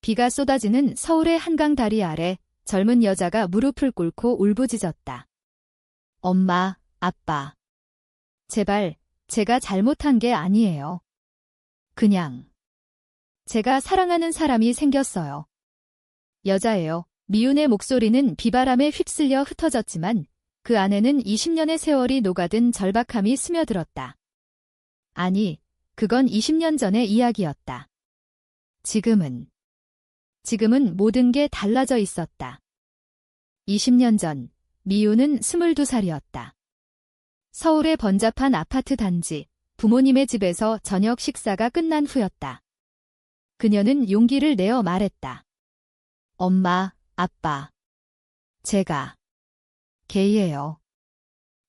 비가 쏟아지는 서울의 한강 다리 아래 젊은 여자가 무릎을 꿇고 울부짖었다. 엄마, 아빠. 제발, 제가 잘못한 게 아니에요. 그냥 제가 사랑하는 사람이 생겼어요. 여자예요. 미운의 목소리는 비바람에 휩쓸려 흩어졌지만 그 안에는 20년의 세월이 녹아든 절박함이 스며들었다. 아니, 그건 20년 전의 이야기였다. 지금은 모든 게 달라져 있었다. 20년 전, 미우는 22살이었다. 서울의 번잡한 아파트 단지, 부모님의 집에서 저녁 식사가 끝난 후였다. 그녀는 용기를 내어 말했다. 엄마, 아빠. 제가 게이예요.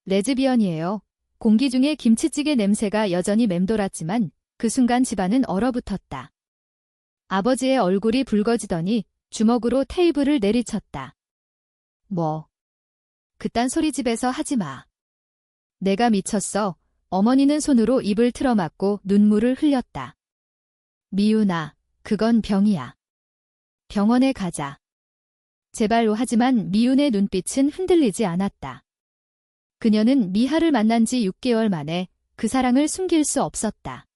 레즈비언이에요. 공기 중에 김치찌개 냄새가 여전히 맴돌았지만 그 순간 집안은 얼어붙었다. 아버지의 얼굴이 붉어지더니 주먹으로 테이블을 내리쳤다. 뭐? 그딴 소리 집에서 하지 마. 내가 미쳤어. 어머니는 손으로 입을 틀어막고 눈물을 흘렸다. 미우나, 그건 병이야. 병원에 가자. 제발로 하지만 미운의 눈빛은 흔들리지 않았다. 그녀는 미하를 만난 지 6개월 만에 그 사랑을 숨길 수 없었다.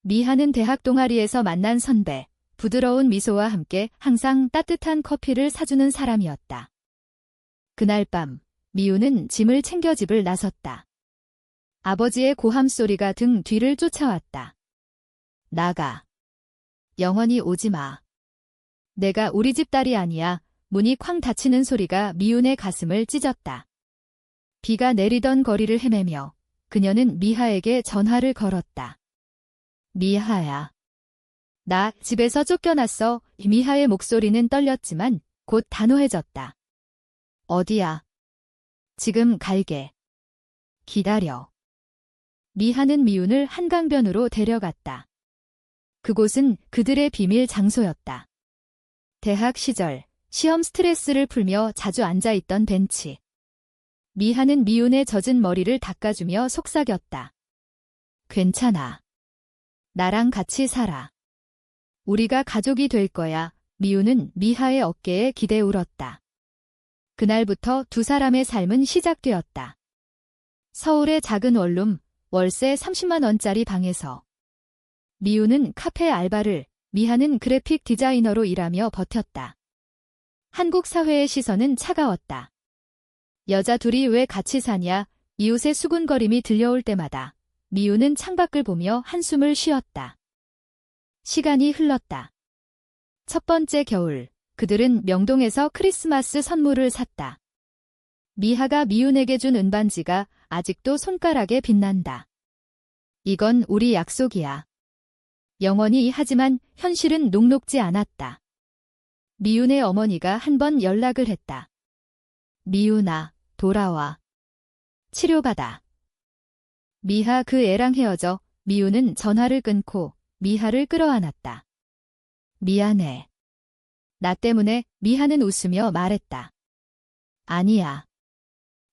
미하는 대학 동아리에서 만난 선배, 부드러운 미소와 함께 항상 따뜻한 커피를 사주는 사람이었다. 그날 밤, 미우는 짐을 챙겨 집을 나섰다. 아버지의 고함 소리가 등 뒤를 쫓아왔다. 나가. 영원히 오지 마. 내가 우리 집 딸이 아니야. 문이 쾅 닫히는 소리가 미운의 가슴을 찢었다. 비가 내리던 거리를 헤매며 그녀는 미하에게 전화를 걸었다. 미하야. 나 집에서 쫓겨났어. 미하의 목소리는 떨렸지만 곧 단호해졌다. 어디야? 지금 갈게. 기다려. 미하는 미운을 한강변으로 데려갔다. 그곳은 그들의 비밀 장소였다. 대학 시절 시험 스트레스를 풀며 자주 앉아있던 벤치. 미하는 미운의 젖은 머리를 닦아주며 속삭였다. 괜찮아. 나랑 같이 살아. 우리가 가족이 될 거야. 미운은 미하의 어깨에 기대 울었다. 그날부터 두 사람의 삶은 시작되었다. 서울의 작은 원룸, 월세 30만 원짜리 방에서 미우는 카페 알바를, 미하는 그래픽 디자이너로 일하며 버텼다. 한국 사회의 시선은 차가웠다. 여자 둘이 왜 같이 사냐, 이웃의 수군거림이 들려올 때마다 미우는 창밖을 보며 한숨을 쉬었다. 시간이 흘렀다. 첫 번째 겨울, 그들은 명동에서 크리스마스 선물을 샀다. 미하가 미운에게 준 은반지가 아직도 손가락에 빛난다. 이건 우리 약속이야. 영원히. 하지만 현실은 녹록지 않았다. 미운의 어머니가 한 번 연락을 했다. 미운아, 돌아와. 치료받아. 미하 그 애랑 헤어져. 미운은 전화를 끊고 미하를 끌어안았다. 미안해. 나 때문에. 미하는 웃으며 말했다. 아니야.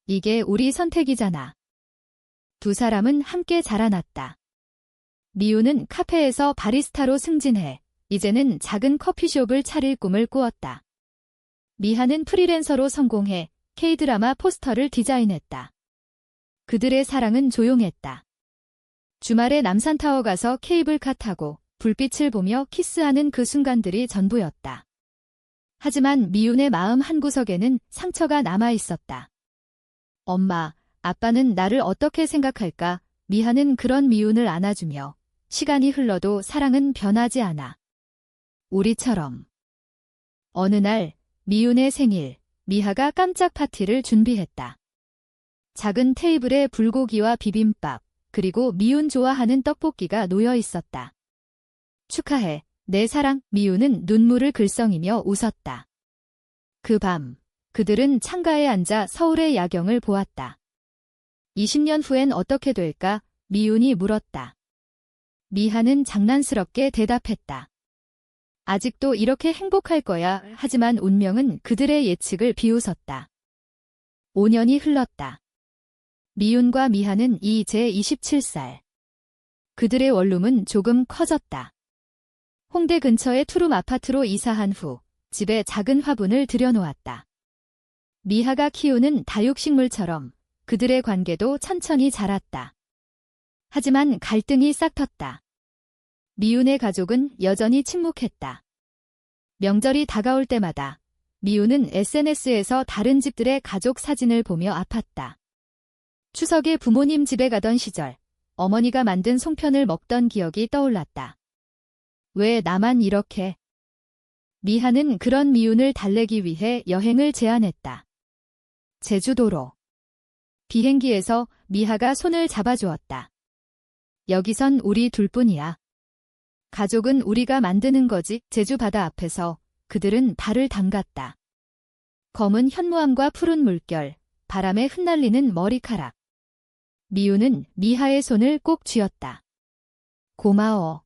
이게 우리 선택이잖아. 두 사람은 함께 자라났다. 미우는 카페에서 바리스타로 승진해 이제는 작은 커피숍을 차릴 꿈을 꾸었다. 미하는 프리랜서로 성공해 K-드라마 포스터를 디자인했다. 그들의 사랑은 조용했다. 주말에 남산타워 가서 케이블카 타고 불빛을 보며 키스하는 그 순간들이 전부였다. 하지만 미운의 마음 한구석에는 상처가 남아있었다. 엄마, 아빠는 나를 어떻게 생각할까? 미하는 그런 미운을 안아주며 시간이 흘러도 사랑은 변하지 않아. 우리처럼. 어느 날 미운의 생일, 미하가 깜짝 파티를 준비했다. 작은 테이블에 불고기와 비빔밥, 그리고 미운 좋아하는 떡볶이가 놓여 있었다. 축하해, 내 사랑. 미운은 눈물을 글썽이며 웃었다. 그 밤, 그들은 창가에 앉아 서울의 야경을 보았다. 20년 후엔 어떻게 될까? 미운이 물었다. 미하는 장난스럽게 대답했다. 아직도 이렇게 행복할 거야. 하지만 운명은 그들의 예측을 비웃었다. 5년이 흘렀다. 미운과 미하는 이제 27살. 그들의 원룸은 조금 커졌다. 홍대 근처의 투룸 아파트로 이사한 후 집에 작은 화분을 들여놓았다. 미하가 키우는 다육식물처럼 그들의 관계도 천천히 자랐다. 하지만 갈등이 싹텄다. 미운의 가족은 여전히 침묵했다. 명절이 다가올 때마다 미운은 SNS에서 다른 집들의 가족 사진을 보며 아팠다. 추석에 부모님 집에 가던 시절 어머니가 만든 송편을 먹던 기억이 떠올랐다. 왜 나만 이렇게? 미하는 그런 미운을 달래기 위해 여행을 제안했다. 제주도로. 비행기에서 미하가 손을 잡아주었다. 여기선 우리 둘뿐이야. 가족은 우리가 만드는 거지. 제주 바다 앞에서 그들은 발을 담갔다. 검은 현무암과 푸른 물결, 바람에 흩날리는 머리카락. 미우는 미하의 손을 꼭 쥐었다. 고마워.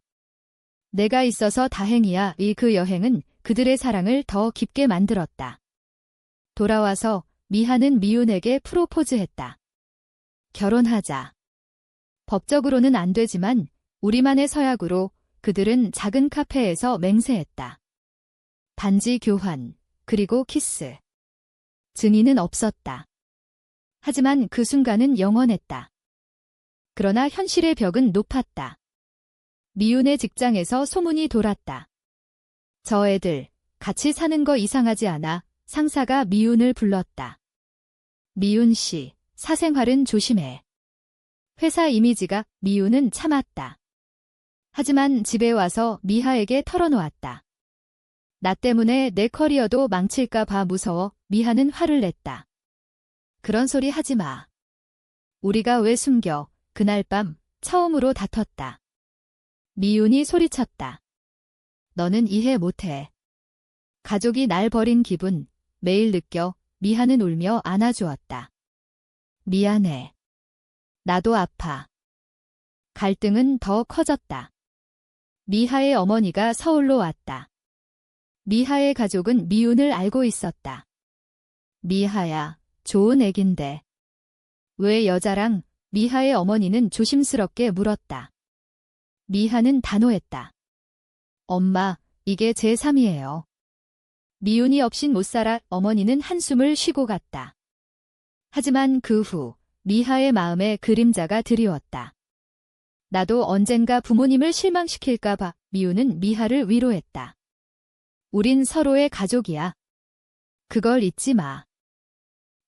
내가 있어서 다행이야. 그 여행은 그들의 사랑을 더 깊게 만들었다. 돌아와서 미하는 미운에게 프로포즈했다. 결혼하자. 법적으로는 안 되지만 우리만의 서약으로 그들은 작은 카페에서 맹세했다. 반지 교환, 그리고 키스. 증인은 없었다. 하지만 그 순간은 영원했다. 그러나 현실의 벽은 높았다. 미운의 직장에서 소문이 돌았다. 저 애들, 같이 사는 거 이상하지 않아? 상사가 미운을 불렀다. 미운 씨, 사생활은 조심해. 회사 이미지가. 미운은 참았다. 하지만 집에 와서 미하에게 털어놓았다. 나 때문에 내 커리어도 망칠까 봐 무서워. 미하는 화를 냈다. 그런 소리 하지 마. 우리가 왜 숨겨? 그날 밤 처음으로 다퉜다. 미운이 소리쳤다. 너는 이해 못해. 가족이 날 버린 기분 매일 느껴. 미하는 울며 안아주었다. 미안해. 나도 아파. 갈등은 더 커졌다. 미하의 어머니가 서울로 왔다. 미하의 가족은 미운을 알고 있었다. 미하야, 좋은 애긴데. 왜 여자랑? 미하의 어머니는 조심스럽게 물었다. 미하는 단호했다. 엄마, 이게 제 3이에요. 미운이 없인 못 살아. 어머니는 한숨을 쉬고 갔다. 하지만 그 후 미하의 마음에 그림자가 드리웠다. 나도 언젠가 부모님을 실망시킬까 봐. 미우는 미하를 위로했다. 우린 서로의 가족이야. 그걸 잊지 마.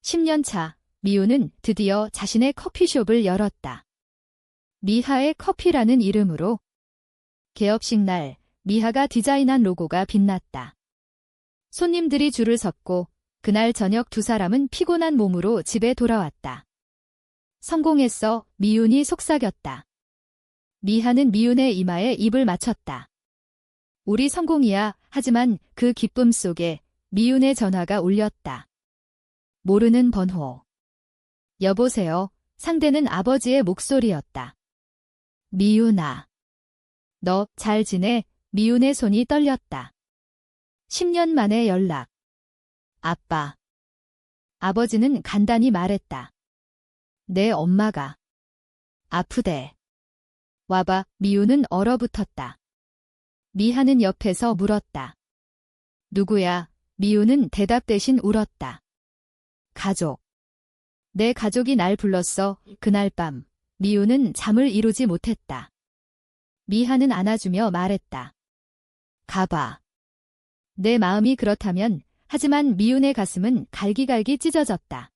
10년 차, 미우는 드디어 자신의 커피숍을 열었다. 미하의 커피라는 이름으로. 개업식 날, 미하가 디자인한 로고가 빛났다. 손님들이 줄을 섰고 그날 저녁 두 사람은 피곤한 몸으로 집에 돌아왔다. 성공했어. 미운이 속삭였다. 미하는 미운의 이마에 입을 맞췄다. 우리 성공이야. 하지만 그 기쁨 속에 미운의 전화가 울렸다. 모르는 번호. 여보세요. 상대는 아버지의 목소리였다. 미운아. 너 잘 지내? 미운의 손이 떨렸다. 10년 만에 연락. 아빠. 아버지는 간단히 말했다. 내 엄마가 아프대. 와봐. 미우는 얼어붙었다. 미하는 옆에서 물었다. 누구야? 미우는 대답 대신 울었다. 가족. 내 가족이 날 불렀어. 그날 밤 미우는 잠을 이루지 못했다. 미하는 안아주며 말했다. 가봐. 내 마음이 그렇다면. 하지만 미운의 가슴은 갈기갈기 찢어졌다.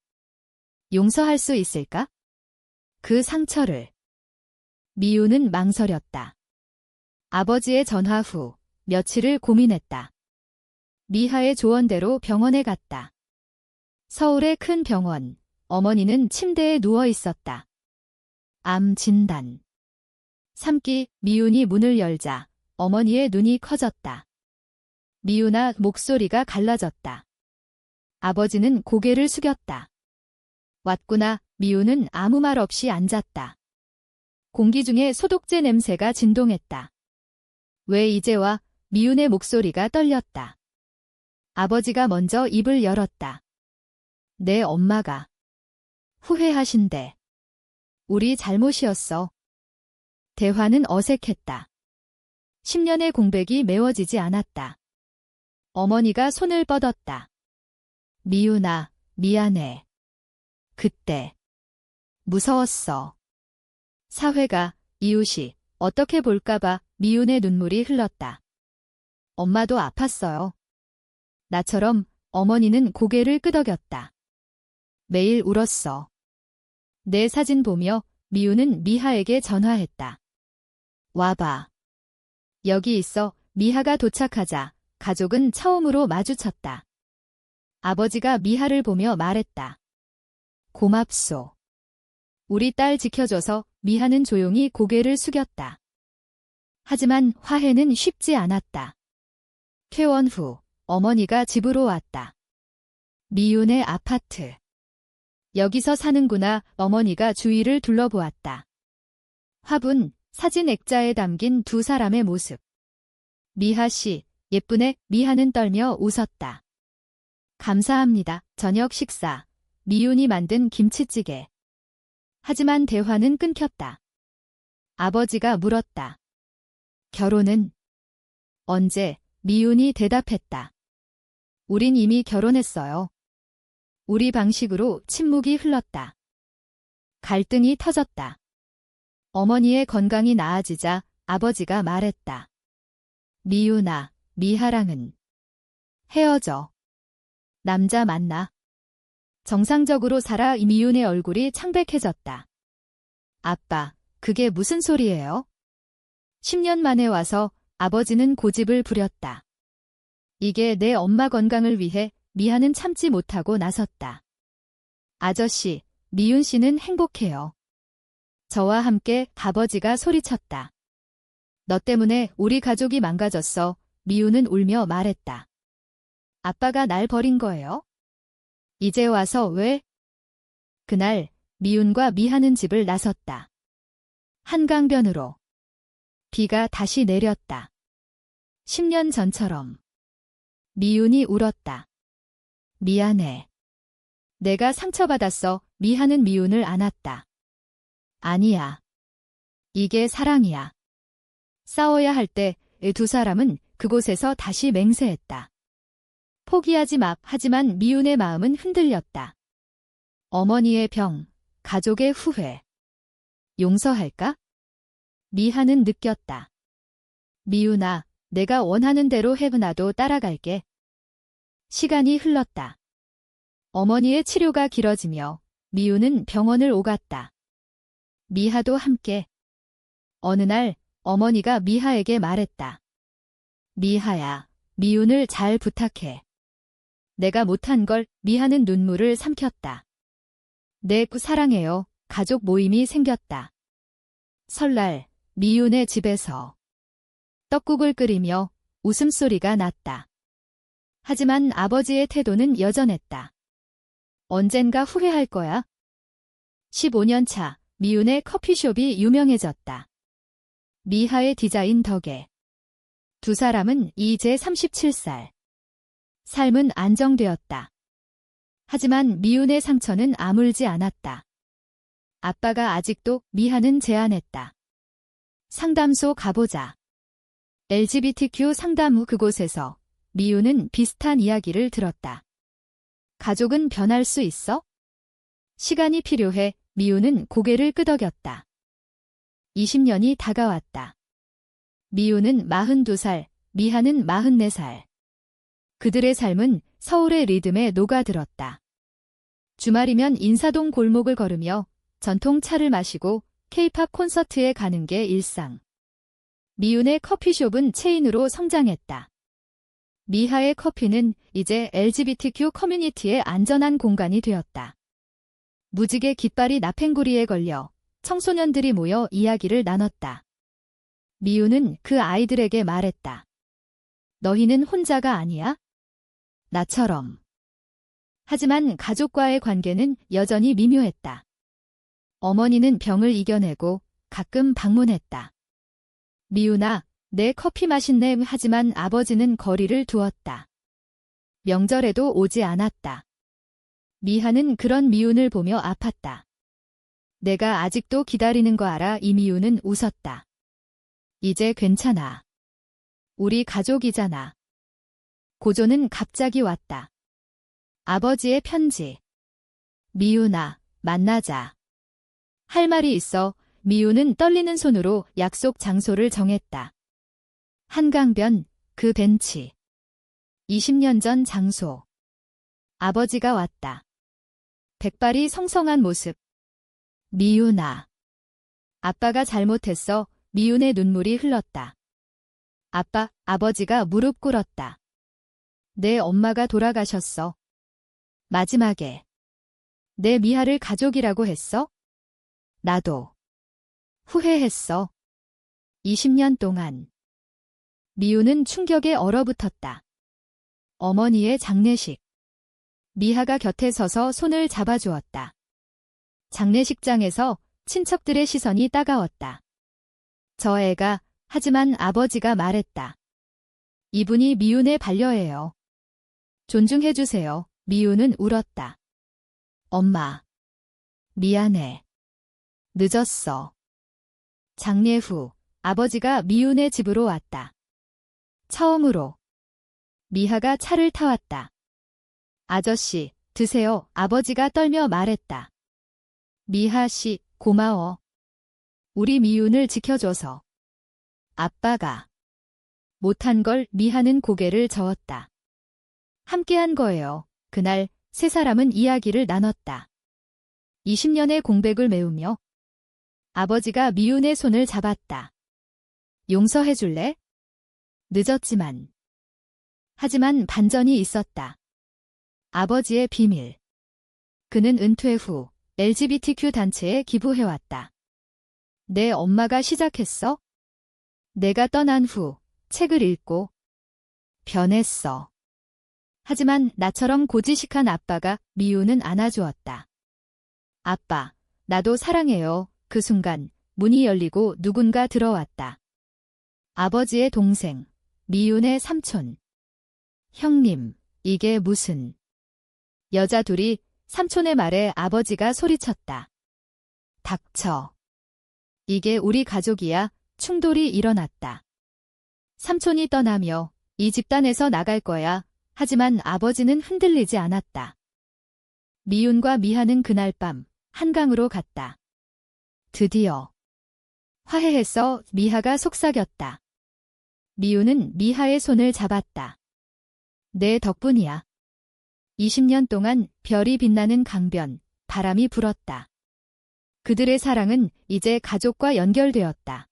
용서할 수 있을까? 그 상처를. 미우는 망설였다. 아버지의 전화 후 며칠을 고민했다. 미하의 조언대로 병원에 갔다. 서울의 큰 병원. 어머니는 침대에 누워 있었다. 암 진단. 3기. 미운이 문을 열자 어머니의 눈이 커졌다. 미운아. 목소리가 갈라졌다. 아버지는 고개를 숙였다. 왔구나. 미우는 아무 말 없이 앉았다. 공기 중에 소독제 냄새가 진동했다. 왜 이제 와? 미운의 목소리가 떨렸다. 아버지가 먼저 입을 열었다. 내 엄마가 후회하신대. 우리 잘못이었어. 대화는 어색했다. 10년의 공백이 메워지지 않았다. 어머니가 손을 뻗었다. 미윤아, 미안해. 그때 무서웠어. 사회가, 이웃이 어떻게 볼까봐 미윤의 눈물이 흘렀다. 엄마도 아팠어요. 나처럼 어머니는 고개를 끄덕였다. 매일 울었어. 내 사진 보며 미윤은 미하에게 전화했다. 와봐. 여기 있어. 미하가 도착하자 가족은 처음으로 마주쳤다. 아버지가 미하를 보며 말했다. 고맙소. 우리 딸 지켜줘서. 미하는 조용히 고개를 숙였다. 하지만 화해는 쉽지 않았다. 퇴원 후 어머니가 집으로 왔다. 미윤의 아파트. 여기서 사는구나. 어머니가 주위를 둘러보았다. 화분, 사진 액자에 담긴 두 사람의 모습. 미하 씨, 예쁘네. 미하는 떨며 웃었다. 감사합니다. 저녁 식사. 미윤이 만든 김치찌개. 하지만 대화는 끊겼다. 아버지가 물었다. 결혼은? 언제? 미윤이 대답했다. 우린 이미 결혼했어요. 우리 방식으로 침묵이 흘렀다. 갈등이 터졌다. 어머니의 건강이 나아지자 아버지가 말했다. 미윤아, 미하랑은 헤어져. 남자 만나. 정상적으로 살아. 미윤의 얼굴이 창백해졌다. 아빠, 그게 무슨 소리예요? 10년 만에 와서 아버지는 고집을 부렸다. 이게 내 엄마 건강을 위해. 미하는 참지 못하고 나섰다. 아저씨, 미윤 씨는 행복해요. 저와 함께. 아버지가 소리쳤다. 너 때문에 우리 가족이 망가졌어. 미윤은 울며 말했다. 아빠가 날 버린 거예요? 이제 와서 왜? 그날 미윤과 미하는 집을 나섰다. 한강변으로. 비가 다시 내렸다. 10년 전처럼. 미윤이 울었다. 미안해. 내가 상처받았어. 미하는 미윤을 안았다. 아니야. 이게 사랑이야. 싸워야 할 때 두 사람은 그곳에서 다시 맹세했다. 포기하지 마. 하지만 미윤의 마음은 흔들렸다. 어머니의 병, 가족의 후회. 용서할까? 미하는 느꼈다. 미윤아, 내가 원하는 대로 해. 나도 따라갈게. 시간이 흘렀다. 어머니의 치료가 길어지며 미윤은 병원을 오갔다. 미하도 함께. 어느 날 어머니가 미하에게 말했다. 미하야, 미윤을 잘 부탁해. 내가 못한 걸. 미하는 눈물을 삼켰다. 네, 사랑해요. 가족 모임이 생겼다. 설날 미윤의 집에서 떡국을 끓이며 웃음소리가 났다. 하지만 아버지의 태도는 여전했다. 언젠가 후회할 거야. 15년 차 미윤의 커피숍이 유명해졌다. 미하의 디자인 덕에. 두 사람은 이제 37살. 삶은 안정되었다. 하지만 미윤의 상처는 아물지 않았다. 아빠가 아직도. 미하는 제안했다. 상담소 가보자. LGBTQ 상담 후 그곳에서 미윤은 비슷한 이야기를 들었다. 가족은 변할 수 있어? 시간이 필요해. 미윤은 고개를 끄덕였다. 20년이 다가왔다. 미윤은 42살, 미하는 44살. 그들의 삶은 서울의 리듬에 녹아들었다. 주말이면 인사동 골목을 걸으며 전통 차를 마시고 K-팝 콘서트에 가는 게 일상. 미윤의 커피숍은 체인으로 성장했다. 미하의 커피는 이제 LGBTQ 커뮤니티의 안전한 공간이 되었다. 무지개 깃발이 나팽구리에 걸려 청소년들이 모여 이야기를 나눴다. 미윤은 그 아이들에게 말했다. 너희는 혼자가 아니야? 나처럼. 하지만 가족과의 관계는 여전히 미묘했다. 어머니는 병을 이겨내고 가끔 방문했다. 미윤아, 내 커피 맛있네. 하지만 아버지는 거리를 두었다. 명절에도 오지 않았다. 미하는 그런 미윤을 보며 아팠다. 내가 아직도 기다리는 거 알아. 이미윤은 웃었다. 이제 괜찮아. 우리 가족이잖아. 고조는 갑자기 왔다. 아버지의 편지. 미윤아, 만나자. 할 말이 있어. 미윤은 떨리는 손으로 약속 장소를 정했다. 한강변, 그 벤치. 20년 전 장소. 아버지가 왔다. 백발이 성성한 모습. 미윤아. 아빠가 잘못했어. 미윤의 눈물이 흘렀다. 아버지가 무릎 꿇었다. 내 엄마가 돌아가셨어. 마지막에. 내 미아를 가족이라고 했어? 나도. 후회했어. 20년 동안. 미우는 충격에 얼어붙었다. 어머니의 장례식. 미하가 곁에 서서 손을 잡아주었다. 장례식장에서 친척들의 시선이 따가웠다. 저 애가, 하지만 아버지가 말했다. 이분이 미윤의 반려예요. 존중해주세요. 미윤은 울었다. 엄마. 미안해. 늦었어. 장례 후 아버지가 미윤의 집으로 왔다. 처음으로. 미하가 차를 타왔다. 아저씨, 드세요. 아버지가 떨며 말했다. 미하 씨, 고마워. 우리 미윤을 지켜줘서. 아빠가. 못한 걸 미하는 고개를 저었다. 함께한 거예요. 그날 세 사람은 이야기를 나눴다. 20년의 공백을 메우며 아버지가 미윤의 손을 잡았다. 용서해줄래? 늦었지만. 하지만 반전이 있었다. 아버지의 비밀. 그는 은퇴 후 LGBTQ 단체에 기부해왔다. 내 엄마가 시작했어? 내가 떠난 후 책을 읽고 변했어. 하지만 나처럼 고지식한 아빠가 미윤은 안아주었다. 아빠, 나도 사랑해요. 그 순간 문이 열리고 누군가 들어왔다. 아버지의 동생, 미윤의 삼촌. 형님, 이게 무슨. 여자 둘이 삼촌의 말에 아버지가 소리쳤다. 닥쳐. 이게 우리 가족이야. 충돌이 일어났다. 삼촌이 떠나며 이 집단에서 나갈 거야. 하지만 아버지는 흔들리지 않았다. 미윤과 미하는 그날 밤 한강으로 갔다. 드디어. 화해했어. 미하가 속삭였다. 미윤은 미하의 손을 잡았다. 내 덕분이야. 20년 동안 별이 빛나는 강변, 바람이 불었다. 그들의 사랑은 이제 가족과 연결되었다.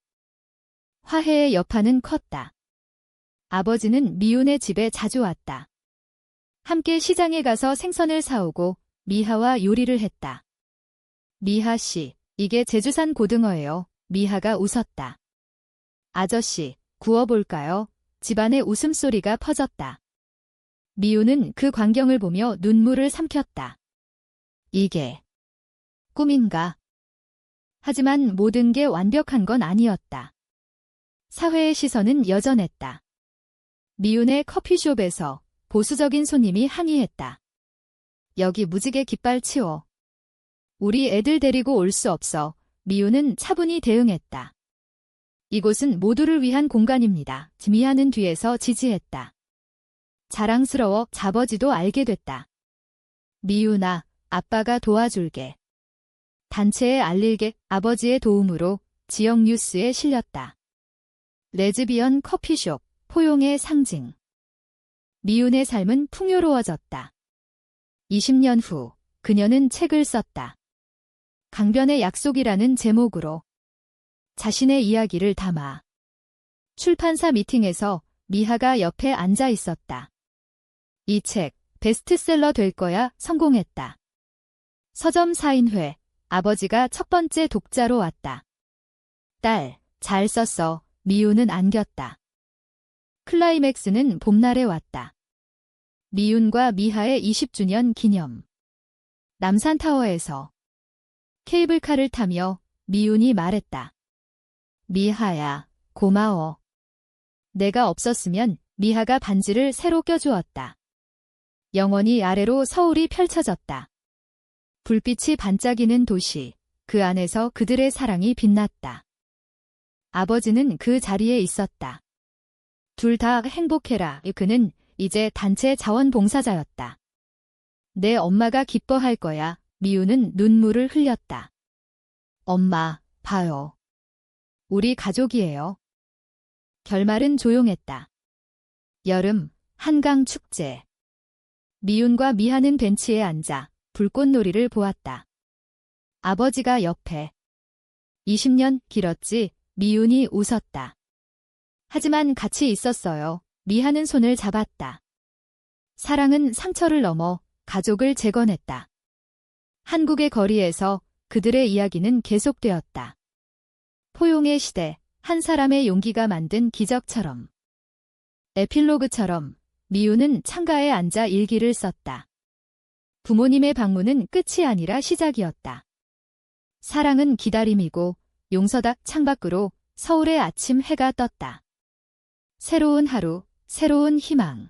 화해의 여파는 컸다. 아버지는 미윤의 집에 자주 왔다. 함께 시장에 가서 생선을 사오고 미하와 요리를 했다. 미하 씨, 이게 제주산 고등어예요. 미하가 웃었다. 아저씨, 구워볼까요? 집안의 웃음소리가 퍼졌다. 미윤은 그 광경을 보며 눈물을 삼켰다. 이게 꿈인가? 하지만 모든 게 완벽한 건 아니었다. 사회의 시선은 여전했다. 미윤의 커피숍에서 보수적인 손님이 항의했다. 여기 무지개 깃발 치워. 우리 애들 데리고 올 수 없어. 미윤은 차분히 대응했다. 이곳은 모두를 위한 공간입니다. 미하는 뒤에서 지지했다. 자랑스러워 아버지도 알게 됐다. 미윤아, 아빠가 도와줄게. 단체에 알릴게. 아버지의 도움으로 지역 뉴스에 실렸다. 레즈비언 커피숍, 포용의 상징. 미윤의 삶은 풍요로워졌다. 20년 후 그녀는 책을 썼다. 강변의 약속이라는 제목으로 자신의 이야기를 담아. 출판사 미팅에서 미하가 옆에 앉아 있었다. 이 책 베스트셀러 될 거야. 성공했다. 서점 사인회, 아버지가 첫 번째 독자로 왔다. 딸, 잘 썼어. 미윤은 안겼다. 클라이맥스는 봄날에 왔다. 미윤과 미하의 20주년 기념. 남산타워에서 케이블카를 타며 미윤이 말했다. 미하야, 고마워. 내가 없었으면 미하가 반지를 새로 껴주었다. 영원히 아래로 서울이 펼쳐졌다. 불빛이 반짝이는 도시, 그 안에서 그들의 사랑이 빛났다. 아버지는 그 자리에 있었다. 둘 다 행복해라. 그는 이제 단체 자원봉사자였다. 내 엄마가 기뻐할 거야. 미우는 눈물을 흘렸다. 엄마, 봐요. 우리 가족이에요. 결말은 조용했다. 여름, 한강 축제. 미운과 미하는 벤치에 앉아 불꽃놀이를 보았다. 아버지가 옆에. 20년 길었지. 미운이 웃었다. 하지만 같이 있었어요. 미하는 손을 잡았다. 사랑은 상처를 넘어 가족을 재건했다. 한국의 거리에서 그들의 이야기는 계속되었다. 포용의 시대, 한 사람의 용기가 만든 기적처럼. 에필로그처럼 미우는 창가에 앉아 일기를 썼다. 부모님의 방문은 끝이 아니라 시작이었다. 사랑은 기다림이고 용서닭 창밖으로 서울의 아침 해가 떴다. 새로운 하루, 새로운 희망.